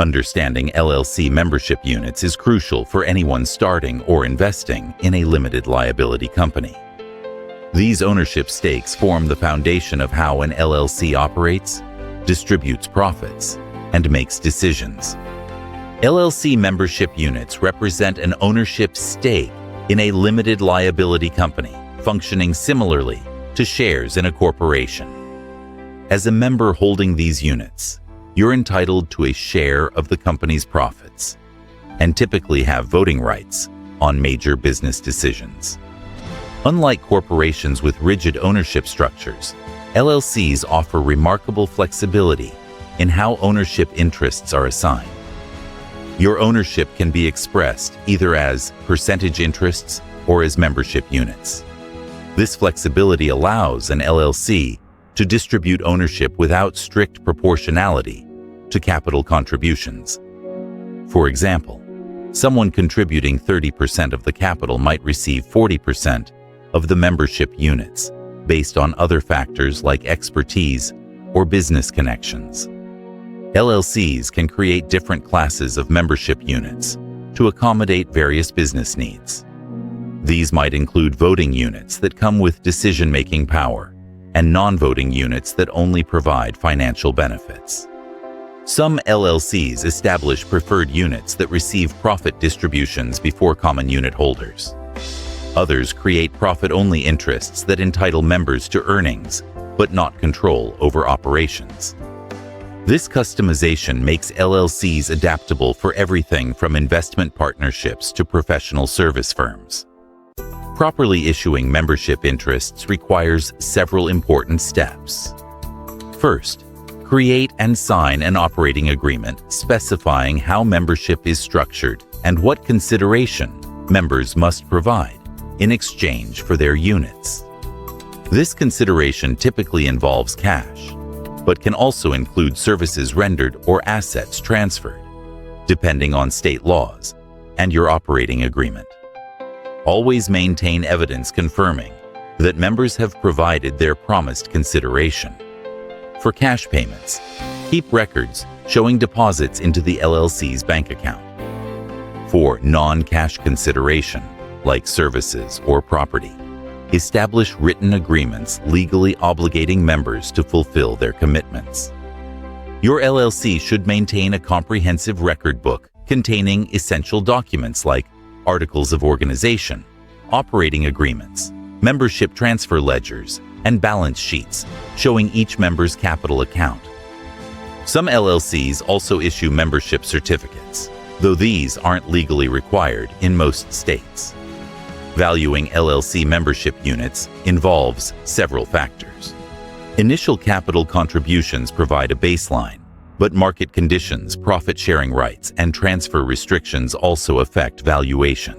Understanding LLC membership units is crucial for anyone starting or investing in a limited liability company. These ownership stakes form the foundation of how an LLC operates, distributes profits, and makes decisions. LLC membership units represent an ownership stake in a limited liability company, functioning similarly to shares in a corporation. As a member holding these units, you're entitled to a share of the company's profits and typically have voting rights on major business decisions. Unlike corporations with rigid ownership structures, LLCs offer remarkable flexibility in how ownership interests are assigned. Your ownership can be expressed either as percentage interests or as membership units. This flexibility allows an LLC to distribute ownership without strict proportionality to capital contributions. For example, someone contributing 30% of the capital might receive 40% of the membership units based on other factors like expertise or business connections. LLCs can create different classes of membership units to accommodate various business needs. These might include voting units that come with decision-making power and non-voting units that only provide financial benefits. Some LLCs establish preferred units that receive profit distributions before common unit holders. Others create profit-only interests that entitle members to earnings, but not control over operations. This customization makes LLCs adaptable for everything from investment partnerships to professional service firms. Properly issuing membership interests requires several important steps. First, create and sign an operating agreement specifying how membership is structured and what consideration members must provide in exchange for their units. This consideration typically involves cash, but can also include services rendered or assets transferred, depending on state laws and your operating agreement. Always maintain evidence confirming that members have provided their promised consideration. For cash payments, keep records showing deposits into the LLC's bank account. For non-cash consideration, like services or property, establish written agreements legally obligating members to fulfill their commitments. Your LLC should maintain a comprehensive record book containing essential documents like articles of organization, operating agreements, membership transfer ledgers, and balance sheets showing each member's capital account. Some LLCs also issue membership certificates, though these aren't legally required in most states. Valuing LLC membership units involves several factors. Initial capital contributions provide a baseline, but market conditions, profit-sharing rights, and transfer restrictions also affect valuation.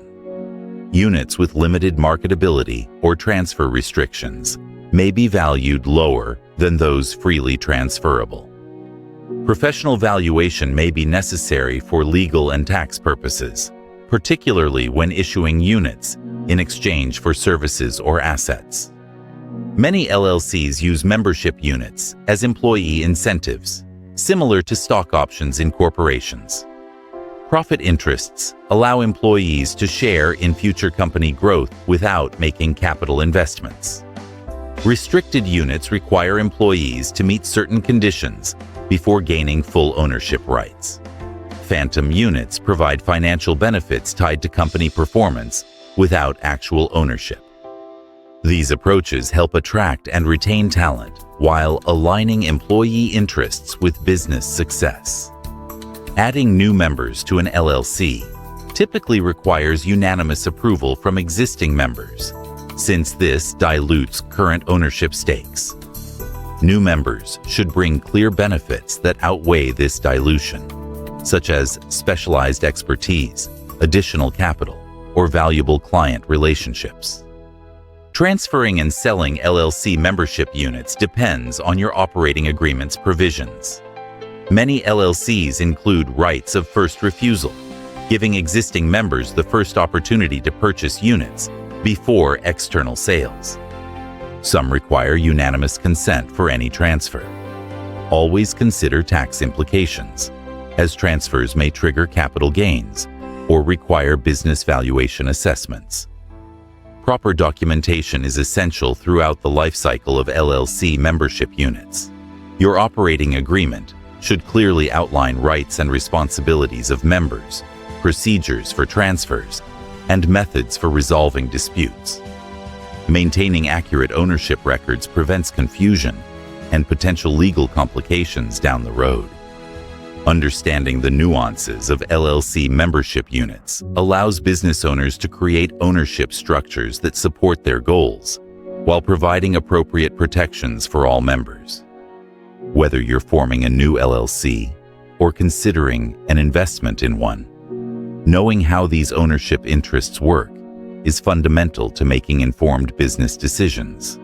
Units with limited marketability or transfer restrictions may be valued lower than those freely transferable. Professional valuation may be necessary for legal and tax purposes, particularly when issuing units in exchange for services or assets. Many LLCs use membership units as employee incentives, similar to stock options in corporations. Profit interests allow employees to share in future company growth without making capital investments. Restricted units require employees to meet certain conditions before gaining full ownership rights. Phantom units provide financial benefits tied to company performance without actual ownership. These approaches help attract and retain talent while aligning employee interests with business success. Adding new members to an LLC typically requires unanimous approval from existing members, since this dilutes current ownership stakes. New members should bring clear benefits that outweigh this dilution, such as specialized expertise, additional capital, or valuable client relationships. Transferring and selling LLC membership units depends on your operating agreement's provisions. Many LLCs include rights of first refusal, giving existing members the first opportunity to purchase units before external sales. Some require unanimous consent for any transfer. Always consider tax implications. as transfers may trigger capital gains or require business valuation assessments. Proper documentation is essential throughout the lifecycle of LLC membership units. Your operating agreement should clearly outline rights and responsibilities of members, procedures for transfers, and methods for resolving disputes. Maintaining accurate ownership records prevents confusion and potential legal complications down the road. Understanding the nuances of LLC membership units allows business owners to create ownership structures that support their goals, while providing appropriate protections for all members. Whether you're forming a new LLC or considering an investment in one, knowing how these ownership interests work is fundamental to making informed business decisions.